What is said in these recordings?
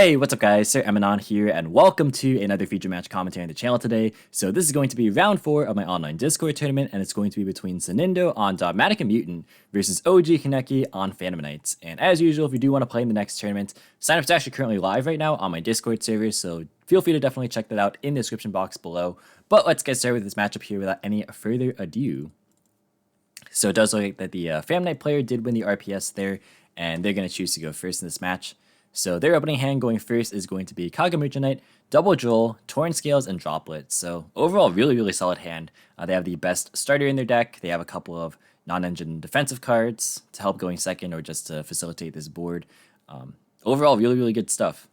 Hey, what's up guys, Sir Emanon here, and welcome to another feature match commentary on the channel today. So this is going to be round 4 of my online Discord tournament, and it's going to be between Sanindo on Dogmatika Myutant versus OG Kaneki on Phantom Knights. And as usual, if you do want to play in the next tournament, sign-up is actually currently live right now on my Discord server, so feel free to definitely check that out in the description box below. But let's get started with this matchup here without any further ado. So it does look like that the Phantom Knight player did win the RPS there, and they're going to choose to go first in this match. So their opening hand going first is going to be Hcabe Merchandite, Double Joel, Torn Scales, and Droplet. So overall, really solid hand. They have the best starter in their deck. They have a couple of non-engine defensive cards to help going second or just to facilitate this board. Overall, really good stuff.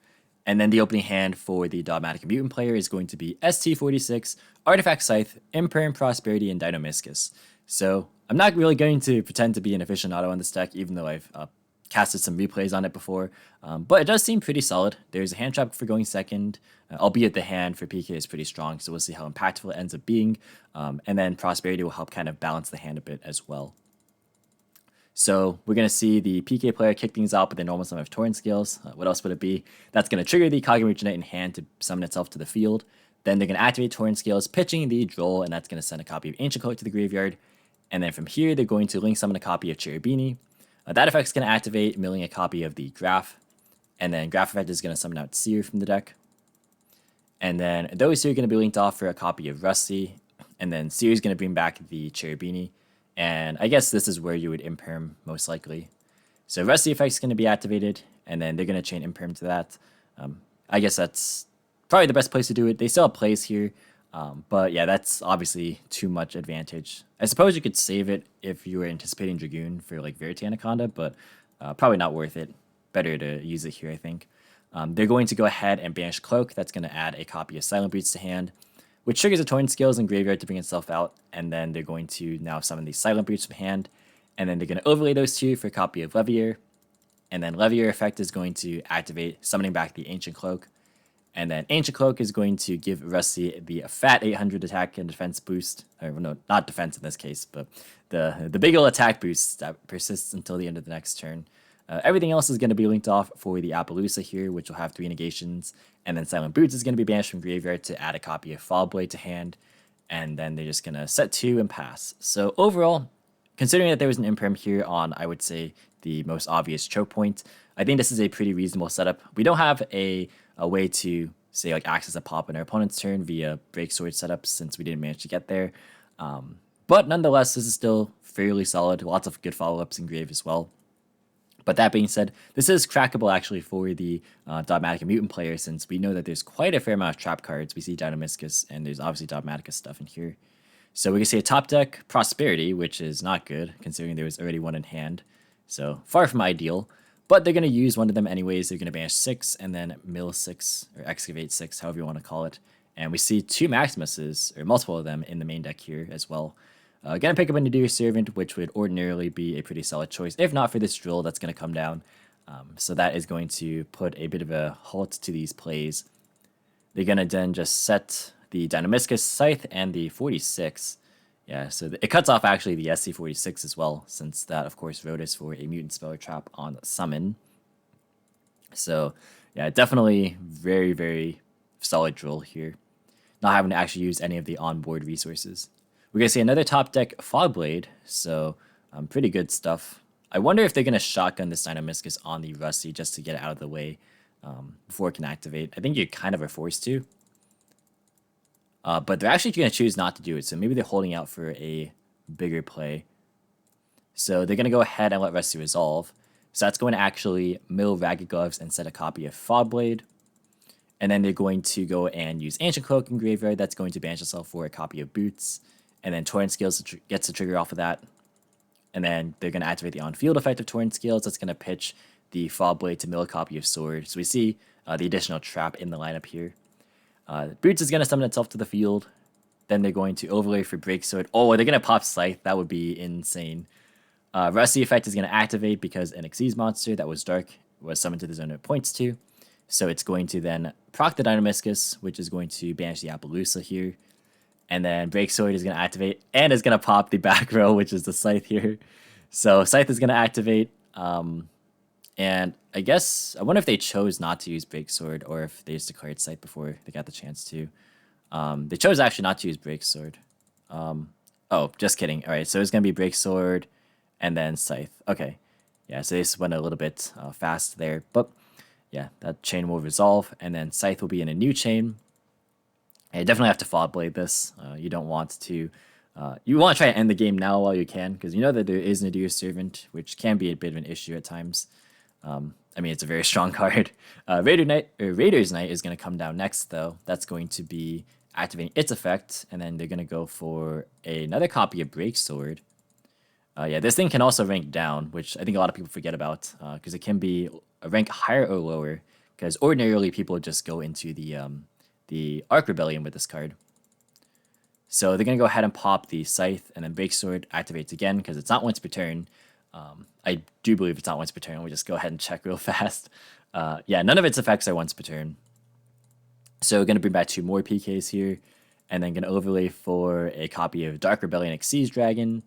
And then the opening hand for the Dogmatika Myutant player is going to be ST46, Artifact Scythe, Imperm Prosperity, and Dinomiscus. So I'm not really going to pretend to be an aficionado on this deck, even though I've casted some replays on it before, but it does seem pretty solid. There's a hand trap for going second, albeit the hand for PK is pretty strong, so we'll see how impactful it ends up being, and then Prosperity will help kind of balance the hand a bit as well. So we're going to see the PK player kick things out with the normal sum of Torn Scales. What else would it be? That's going to trigger the Hcabe Merchandite in hand to summon itself to the field. Then they're going to activate Torn Scales, pitching the Droll, and that's going to send a copy of Ancient Cloak to the graveyard. And then from here, they're going to link summon a copy of Cherubini. That effect is going to activate, milling a copy of the Graph, and then Graph effect is going to summon out Seer from the deck. And then those two are going to be linked off for a copy of Rusty, and then Seer is going to bring back the Cherubini, and I guess this is where you would Imperm most likely. So Rusty effect is going to be activated, and then they're going to chain Imperm to that. I guess that's probably the best place to do it. They still have plays here. But yeah, that's obviously too much advantage. I suppose you could save it if you were anticipating Dragoon for like Verity Anaconda, but probably not worth it. Better to use it here, I think. They're going to go ahead and banish Cloak. That's going to add a copy of Silent Breach to hand, which triggers a Torn Scales in graveyard to bring itself out. And then they're going to now summon the Silent Breach from hand. And then they're going to overlay those two for a copy of Levier. And then Levier effect is going to activate, summoning back the Ancient Cloak. And then Ancient Cloak is going to give Rusty the fat 800 attack and defense boost. Or no, not defense in this case, but the big ol' attack boost that persists until the end of the next turn. Everything else is going to be linked off for the Appaloosa here, which will have 3 negations. And then Silent Boots is going to be banished from graveyard to add a copy of Fall Blade to hand. And then they're just going to set 2 and pass. So overall, considering that there was an Imperm here on, I would say, the most obvious choke point, I think this is a pretty reasonable setup. We don't have a way to, say, like access a pop in our opponent's turn via Break Sword setups since we didn't manage to get there. But nonetheless, this is still fairly solid. Lots of good follow-ups in Grave as well. But that being said, this is crackable actually for the Dogmatika Myutant player, since we know that there's quite a fair amount of trap cards. We see Dinomiscus, and there's obviously Dogmatika stuff in here. So we can see a top deck Prosperity, which is not good, considering there was already one in hand. So far from ideal. But they're going to use one of them anyways. They're going to banish 6 and then mill 6 or excavate 6, however you want to call it. And we see 2 Maximuses, or multiple of them, in the main deck here as well. Going to pick up a Nadir Servant, which would ordinarily be a pretty solid choice, if not for this Drill that's going to come down. So that is going to put a bit of a halt to these plays. They're going to then just set the Dinomiscus Scythe and the 46. Yeah, so it cuts off actually the SC46 as well, since that, of course, wrote us for a Mutant Speller Trap on Summon. So, yeah, definitely very solid Drill here. Not having to actually use any of the onboard resources. We're going to see another top deck Fogblade, so pretty good stuff. I wonder if they're going to shotgun this Dinomiscus on the Rusty just to get it out of the way before it can activate. I think you kind of are forced to. But they're actually going to choose not to do it, so maybe they're holding out for a bigger play. So they're going to go ahead and let Rusty resolve. So that's going to actually mill Ragged Gloves and set a copy of Fogblade. And then they're going to go and use Ancient Cloak in graveyard. That's going to banish itself for a copy of Boots. And then Torrent Scales gets the trigger off of that. And then they're going to activate the on-field effect of Torrent Scales. That's going to pitch the Fogblade to mill a copy of Sword. So we see the additional trap in the lineup here. Boots is going to summon itself to the field. Then they're going to overlay for Break Sword. Oh, they're going to pop Scythe. That would be insane. Rusty effect is going to activate because an Xyz monster that was dark was summoned to the zone it points to. So it's going to then proc the Dinomiscus, which is going to banish the Appaloosa here. And then Break Sword is going to activate and is going to pop the back row, which is the Scythe here. So Scythe is going to activate. And I guess I wonder if they chose not to use Break Sword or if they just declared Scythe before they got the chance to. They chose actually not to use Break Sword. Oh, just kidding. All right, so it's gonna be Break Sword and then Scythe. Okay, yeah. So they just went a little bit fast there, but yeah, that chain will resolve, and then Scythe will be in a new chain. And you definitely have to Fog Blade this. You don't want to. You want to try to end the game now while you can, because you know that there is Nadir's Servant, which can be a bit of an issue at times. I mean, it's a very strong card. Raider's Knight is going to come down next, though. That's going to be activating its effect, and then they're going to go for another copy of Break Sword. Yeah, this thing can also rank down, which I think a lot of people forget about, because it can be a rank higher or lower, because ordinarily people just go into the Arc Rebellion with this card. So they're going to go ahead and pop the Scythe, and then Break Sword activates again, because it's not once per turn. I do believe it's not once per turn. We'll just go ahead and check real fast. Yeah, none of its effects are once per turn. So we're going to bring back 2 more PKs here, and then going to overlay for a copy of Dark Rebellion Xyz Dragon,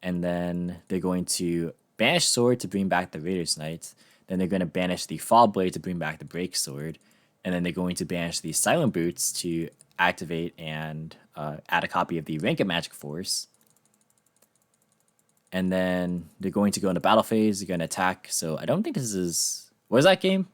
and then they're going to banish Sword to bring back the Raider's Knight, then they're going to banish the Fog Blade to bring back the Break Sword, and then they're going to banish the Silent Boots to activate and add a copy of the Ranked Magic Force. And then they're going to go into battle phase, they're going to attack. So I don't think this is... What was that game?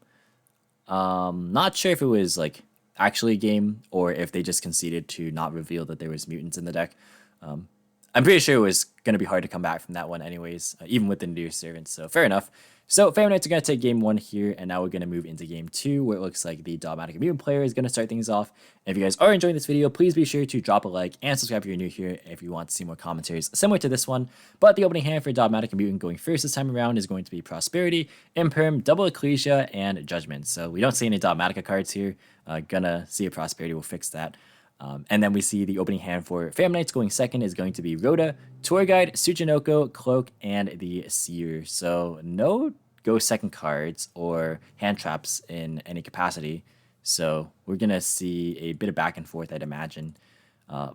Not sure if it was like actually a game or if they just conceded to not reveal that there was mutants in the deck. I'm pretty sure it was going to be hard to come back from that one anyways, even with the new servants, so fair enough. So Fair Knights are going to take game 1 here, and now we're going to move into game 2, where it looks like the Dogmatika Myutant player is going to start things off. And if you guys are enjoying this video, please be sure to drop a like and subscribe if you're new here if you want to see more commentaries similar to this one. But the opening hand for Dogmatika Myutant going first this time around is going to be Prosperity, Imperm, Double Ecclesia, and Judgment. So we don't see any Dogmatika cards here. Gonna see a Prosperity, we'll fix that. And then we see the opening hand for Fair Knights going second is going to be Rhoda, Tour Guide, Tsuchinoko, Cloak, and the Seer. So no go second cards or hand traps in any capacity. So we're going to see a bit of back and forth, I'd imagine,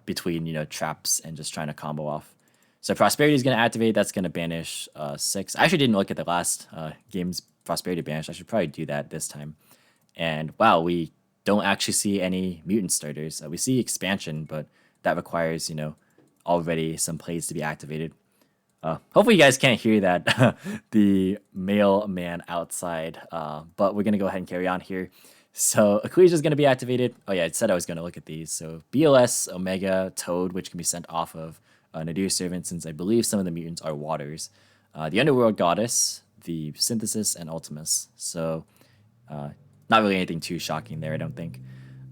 between, traps and just trying to combo off. So Prosperity is going to activate. That's going to banish 6. I actually didn't look at the last game's Prosperity banish. I should probably do that this time. And wow, we don't actually see any mutant starters. We see expansion, but that requires, already some plays to be activated. Hopefully you guys can't hear that, the mailman outside, but we're going to go ahead and carry on here. So Ecclesia is going to be activated. Oh yeah, it said I was going to look at these. So BLS, Omega, Toad, which can be sent off of Nadir Servant, since I believe some of the mutants are waters. The Underworld Goddess, the Synthesis, and Ultimus. So not really anything too shocking there, I don't think.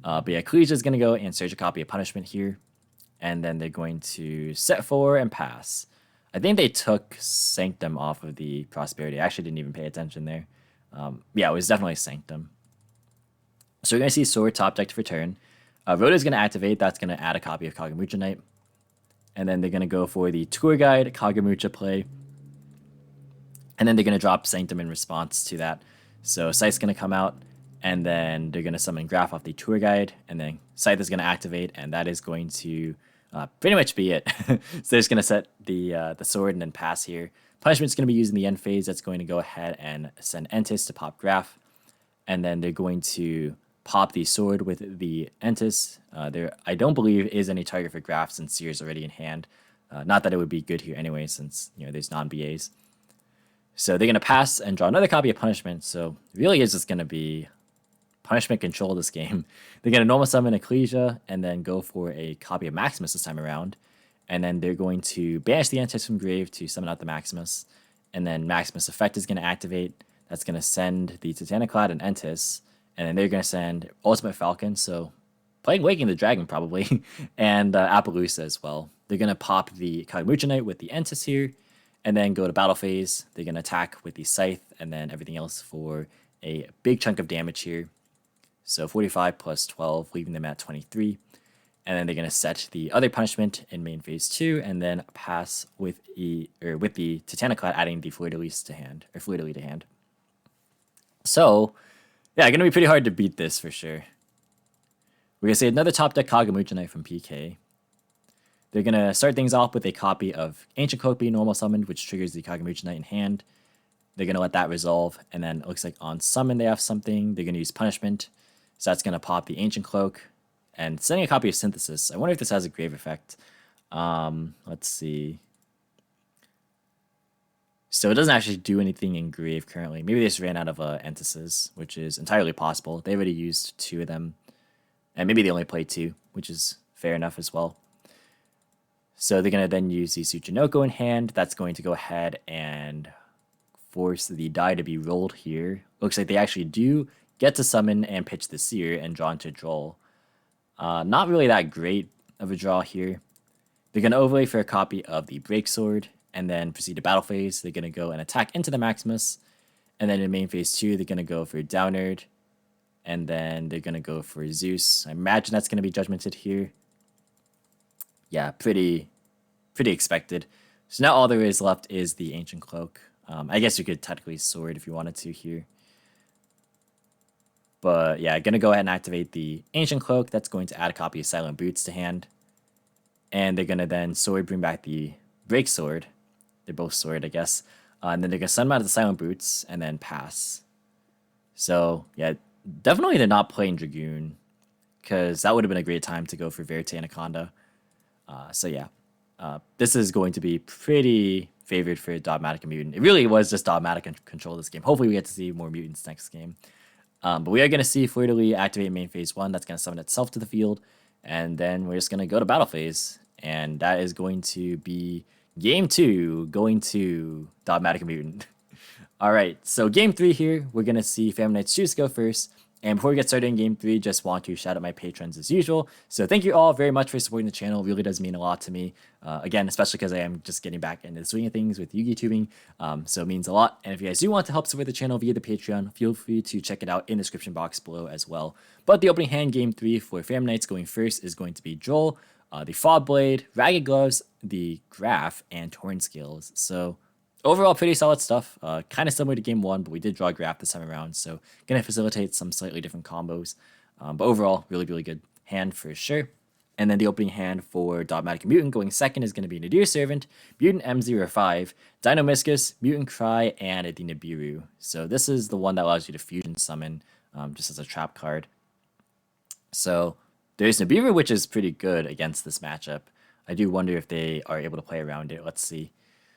But yeah, Ecclesia is going to go and search a copy of Punishment here. And then they're going to set 4 and pass. I think they took Sanctum off of the Prosperity. I actually didn't even pay attention there. Yeah, it was definitely Sanctum. So we're going to see Sword top deck to return. Rhoda is going to activate. That's going to add a copy of Kagamucha Knight. And then they're going to go for the Tour Guide Kagamucha play. And then they're going to drop Sanctum in response to that. So Scythe's going to come out. And then they're going to summon Graph off the Tour Guide. And then Scythe is going to activate. And that is going to pretty much be it. So they're just going to set the sword and then pass here. Punishment's going to be used in the end phase. That's going to go ahead and send Entis to pop Graph. And then they're going to pop the sword with the Entis. There, I don't believe is any target for Graph since Seer's already in hand. Not that it would be good here anyway, since there's non-BAs. So they're going to pass and draw another copy of Punishment. So it really is just going to be Punishment control this game. They're going to normal summon Ecclesia and then go for a copy of Maximus this time around. And then they're going to banish the Entis from grave to summon out the Maximus. And then Maximus effect is going to activate. That's going to send the Titaniclad and Entis. And then they're going to send Ultimate Falcon, so playing Waking the Dragon probably, and Appaloosa as well. They're going to pop the Kagamucha Knight with the Entis here, and then go to battle phase. They're going to attack with the Scythe, and then everything else for a big chunk of damage here. So 45 plus 12, leaving them at 23. And then they're going to set the other punishment in main phase 2, and then pass with the Titaniclad, adding the Fleur-de-Lis to hand, or Fleur-de-Lis to hand. So yeah, going to be pretty hard to beat this for sure. We're going to see another top deck Kagamucha Knight from PK. They're going to start things off with a copy of Ancient Cloak being normal summoned, which triggers the Kagamucha Knight in hand. They're going to let that resolve, and then it looks like on summon they have something. They're going to use punishment, so that's going to pop the Ancient Cloak, and sending a copy of Synthesis. I wonder if this has a grave effect. Let's see. So it doesn't actually do anything in grave currently. Maybe they just ran out of Entices, which is entirely possible. They already used 2 of them, and maybe they only played 2, which is fair enough as well. So they're going to then use the Tsuchinoko in hand. That's going to go ahead and force the die to be rolled here. Looks like they actually do get to summon and pitch the Seer and draw into a draw. Not really that great of a draw here. They're going to overlay for a copy of the Break Sword and then proceed to battle phase. They're going to go and attack into the Maximus. And then in main phase 2, they're going to go for Downerd. And then they're going to go for Zeus. I imagine that's going to be Judgmented here. Yeah, pretty expected. So now all there is left is the Ancient Cloak. I guess you could technically Sword if you wanted to here. But yeah, gonna go ahead and activate the Ancient Cloak. That's going to add a copy of Silent Boots to hand. And they're gonna then Sword bring back the Break Sword. They're both Sword, I guess. And then they're gonna send them out of the Silent Boots and then pass. So yeah, definitely did not play in Dragoon, because that would have been a great time to go for Verite Anaconda. So yeah, this is going to be pretty favored for Dogmatika Myutant. It really was just Dogmatika control this game. Hopefully we get to see more mutants next game. But we are going to see Fleur de Lis activate main phase 1. That's going to summon itself to the field. And then we're just going to go to battle phase. And that is going to be game 2 going to Dogmatika Myutant. All right, so game 3 here, we're going to see Family Knights choose to go first. And before we get started in game 3, just want to shout out my patrons as usual. So thank you all very much for supporting the channel. It really does mean a lot to me. Again, especially because I am just getting back into the swing of things with Yu-Gi tubing. So it means a lot. And if you guys do want to help support the channel via the Patreon, feel free to check it out in the description box below as well. But the opening hand, game 3 for Family Knights going first is going to be Joel, the Fob Blade, Ragged Gloves, the Graph, and Torn Scales. So overall, pretty solid stuff. Kind of similar to game 1, but we did draw Graph this time around, so going to facilitate some slightly different combos. But overall, really, really good hand for sure. And then the opening hand for Dogmatika Myutant going second is going to be Nadir Servant, Mutant M05, Dino Miscus, Mutant Cry, and a Nibiru. So this is the one that allows you to fusion summon just as a trap card. So there's Nibiru, which is pretty good against this matchup. I do wonder if they are able to play around it. Let's see.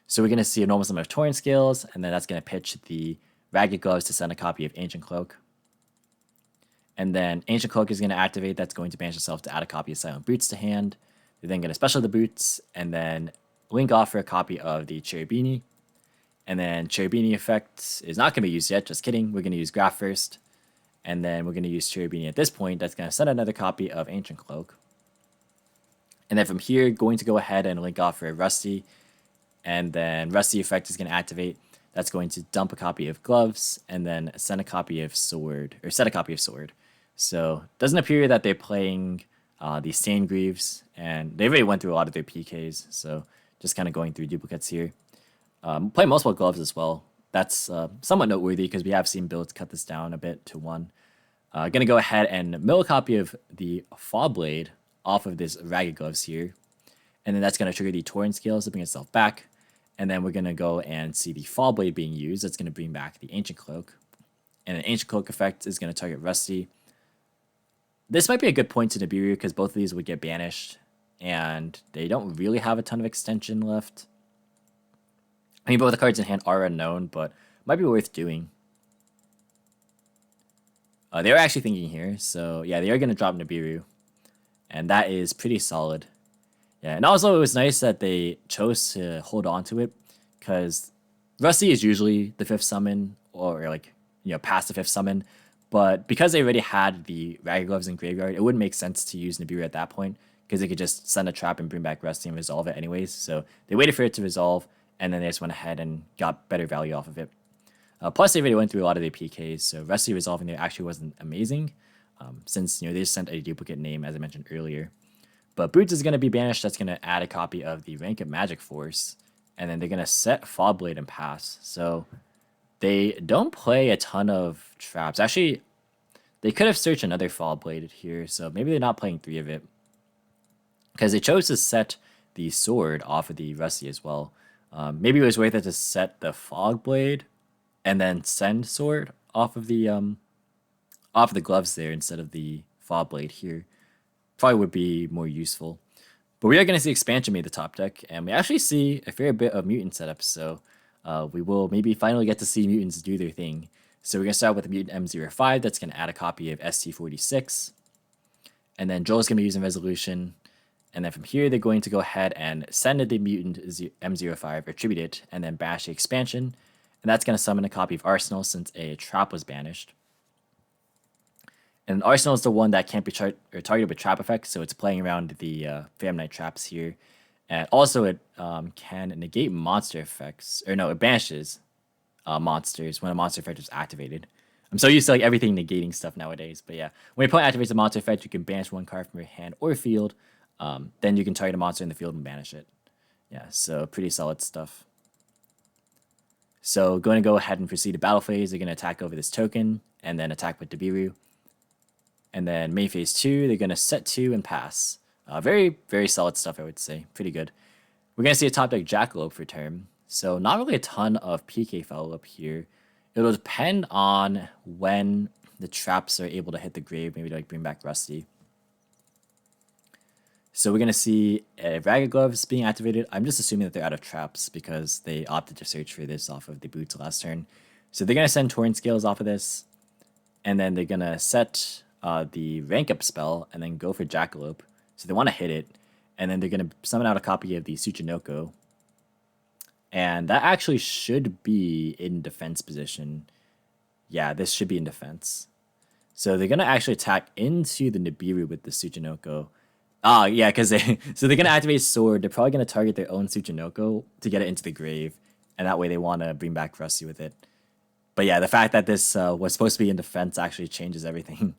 So we're going to see a normal summon of Torrent Scales, and then that's going to pitch the Ragged Gloves to send a copy of Ancient Cloak. And then Ancient Cloak is going to activate. That's going to banish itself to add a copy of Silent Boots to hand. They're then going to special the Boots, and then link off for a copy of the Cherubini. And then Cherubini effect is not going to be used yet. Just kidding. We're going to use Graph first. And then we're going to use Cherubini at this point. That's going to send another copy of Ancient Cloak. And then from here, going to go ahead and link off for a Rusty. And then Rusty effect is going to activate. That's going to dump a copy of Gloves and then send a copy of Sword, or set a copy of Sword. So it doesn't appear that they're playing the Sandgreaves, and they already went through a lot of their PKs, so just kind of going through duplicates here. Play multiple Gloves as well. That's somewhat noteworthy because we have seen builds cut this down a bit to 1. Going to go ahead and mill a copy of the Fob Blade off of this Ragged Gloves here. And then that's going to trigger the Torrent Scales to bring itself back. And then we're going to go and see the Fob Blade being used. That's going to bring back the Ancient Cloak. And the Ancient Cloak effect is going to target Rusty. This might be a good point to Nibiru because both of these would get banished. And they don't really have a ton of extension left. I mean, both the cards in hand are unknown, but might be worth doing. They are actually thinking here. So yeah, they are going to drop Nibiru. And that is pretty solid. Yeah, and also it was nice that they chose to hold on to it because Rusty is usually the 5th summon or like, past the 5th summon. But because they already had the Ragged Gloves in Graveyard, it wouldn't make sense to use Nibiru at that point because they could just send a trap and bring back Rusty and resolve it anyways. So they waited for it to resolve and then they just went ahead and got better value off of it. Plus they already went through a lot of their PKs, so Rusty resolving there actually wasn't amazing since they just sent a duplicate name as I mentioned earlier. But Boots is going to be banished. That's going to add a copy of the Rank of Magic Force. And then they're going to set Fob Blade and pass. So they don't play a ton of traps. Actually, they could have searched another Fob Blade here. So maybe they're not playing 3 of it. Because they chose to set the Sword off of the Rusty as well. Maybe it was worth it to set the Fog Blade and then send sword off of the gloves there instead of the Fall Blade here. Probably would be more useful. But we are going to see expansion made the top deck, and we actually see a fair bit of mutant setups, so we will maybe finally get to see mutants do their thing. So we're going to start with the mutant M05 that's going to add a copy of ST46, and then Joel's going to be using Resolution, and then from here they're going to go ahead and send the mutant M05, attribute it, and then bash the expansion, and that's going to summon a copy of Arsenal since a trap was banished. And Arsenal is the one that can't be targeted with trap effects, so it's playing around the Fam Knight traps here. And also it can negate monster effects, or no, it banishes monsters when a monster effect is activated. I'm so used to like everything negating stuff nowadays, but yeah. When your opponent activates a monster effect, you can banish one card from your hand or field. Then you can target a monster in the field and banish it. Yeah, so pretty solid stuff. So going to go ahead and proceed to battle phase. They're going to attack over this token, and then attack with Dabiru. And then main phase 2, they're going to set 2 and pass. Very, very solid stuff, I would say. Pretty good. We're going to see a top deck Jackalope for turn. So not really a ton of PK follow-up here. It'll depend on when the traps are able to hit the grave, maybe to like bring back Rusty. So we're going to see Ragged Gloves being activated. I'm just assuming that they're out of traps because they opted to search for this off of the boots last turn. So they're going to send Torrent Scales off of this. And then they're going to set the rank up spell and then go for Jackalope. So they want to hit it. And then they're going to summon out a copy of the Tsuchinoko. And that actually should be in defense position. Yeah, this should be in defense. So they're going to actually attack into the Nibiru with the Tsuchinoko. Yeah, because so they're going to activate Sword. They're probably going to target their own Tsuchinoko to get it into the grave. And that way they want to bring back Rusty with it. But yeah, the fact that this was supposed to be in defense actually changes everything.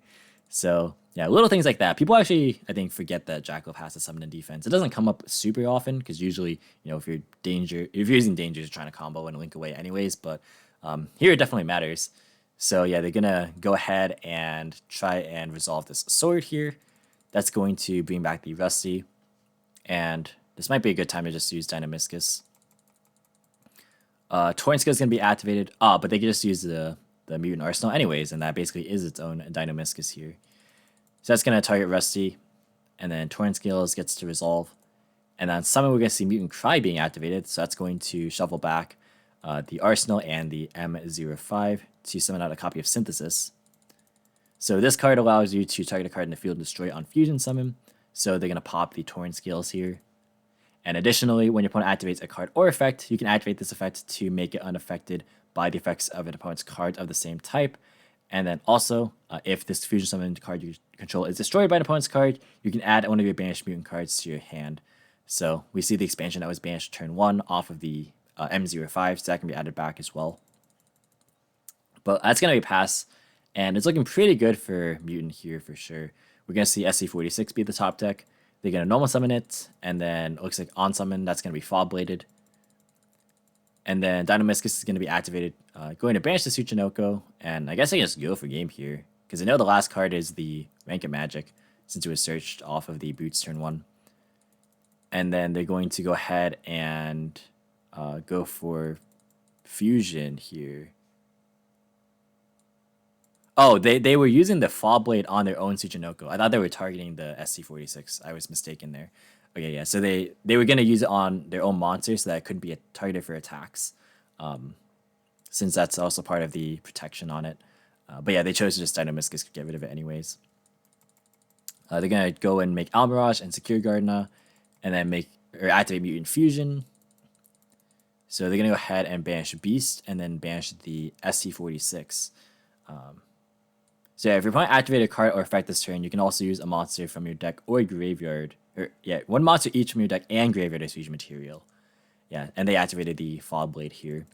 So yeah, little things like that. People actually, I think, forget that Jackalope has to summon in defense. It doesn't come up super often because usually, you know, if you're using danger, you're trying to combo and link away anyways. But here it definitely matters. So yeah, they're gonna go ahead and try and resolve this sword here. That's going to bring back the Rusty, and this might be a good time to just use Dynamiscus. Torrent Scale is gonna be activated. But they can just use the Mutant Arsenal anyways, and that basically is its own Dynamiscus here. So that's going to target Rusty, and then Torrent Scales gets to resolve. And on summon, we're going to see Mutant Cry being activated, so that's going to shuffle back the Arsenal and the M05 to summon out a copy of Synthesis. So this card allows you to target a card in the field and destroy it on Fusion Summon, so they're going to pop the Torrent Scales here. And additionally, when your opponent activates a card or effect, you can activate this effect to make it unaffected by the effects of an opponent's card of the same type. And then also, if this Fusion Summon card you control is destroyed by an opponent's card, you can add one of your banished mutant cards to your hand. So we see the expansion that was banished turn 1 off of the M05, so that can be added back as well. But that's going to be a pass, and it's looking pretty good for Mutant here for sure. We're going to see SC46 be the top deck. They're going to normal summon it, and then it looks like on summon, that's going to be Fall Bladed. And then Dynamiscus is going to be activated, going to banish the Tsuchinoko, and I guess I just go for game here, because I know the last card is the Rank of Magic, since it was searched off of the boots turn 1. And then they're going to go ahead and go for Fusion here. Oh, they were using the Fall Blade on their own Tsuchinoko. I thought they were targeting the SC46. I was mistaken there. Okay, yeah, so they were going to use it on their own monster so that it couldn't be a target for attacks, since that's also part of the protection on it. But yeah, they chose to just Dynamiscus to get rid of it anyways. They're going to go and make Almirage and secure Gardner, and then activate Mutant Fusion. So they're going to go ahead and banish Beast, and then banish the SC46. So yeah, if your opponent activated a card or effect this turn, you can also use a monster from your deck or graveyard. One monster each from your deck and graveyard as fusion material. Yeah, and they activated the Fall Blade here.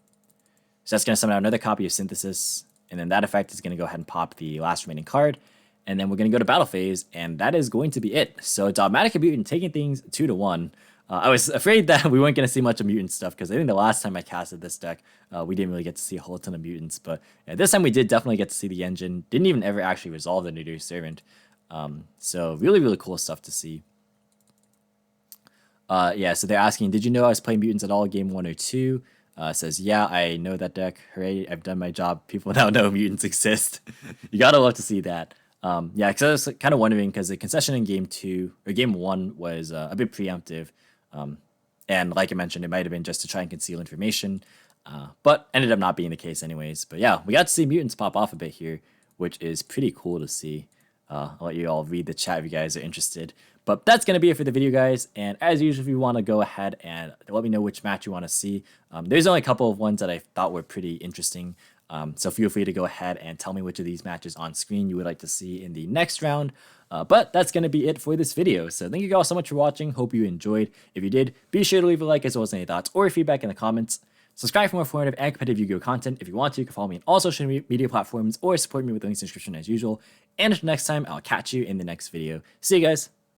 So that's going to summon out another copy of Synthesis, and then that effect is going to go ahead and pop the last remaining card, and then we're going to go to battle phase, and that is going to be it. So Dogmatika Myutant taking things 2-1. I was afraid that we weren't going to see much of mutant stuff, because I think the last time I casted this deck, we didn't really get to see a whole ton of mutants, but yeah, this time we did definitely get to see the engine. Didn't even ever actually resolve the Neuter Servant. So really, really cool stuff to see. Yeah, so they're asking, did you know I was playing mutants at all game 1 or 2? Says, yeah, I know that deck. Hooray, I've done my job. People now know mutants exist. You gotta love to see that. Yeah, because I was kind of wondering because the concession in game 1 was a bit preemptive. And like I mentioned, it might have been just to try and conceal information, but ended up not being the case anyways. But yeah, we got to see mutants pop off a bit here, which is pretty cool to see. I'll let you all read the chat if you guys are interested. But that's going to be it for the video, guys. And as usual, if you want to go ahead and let me know which match you want to see. There's only a couple of ones that I thought were pretty interesting. So feel free to go ahead and tell me which of these matches on screen you would like to see in the next round. But that's going to be it for this video. So thank you all so much for watching. Hope you enjoyed. If you did, be sure to leave a like as well as any thoughts or feedback in the comments. Subscribe for more informative and competitive Yu-Gi-Oh content. If you want to, you can follow me on all social media platforms or support me with links in the description as usual. And until next time, I'll catch you in the next video. See you guys.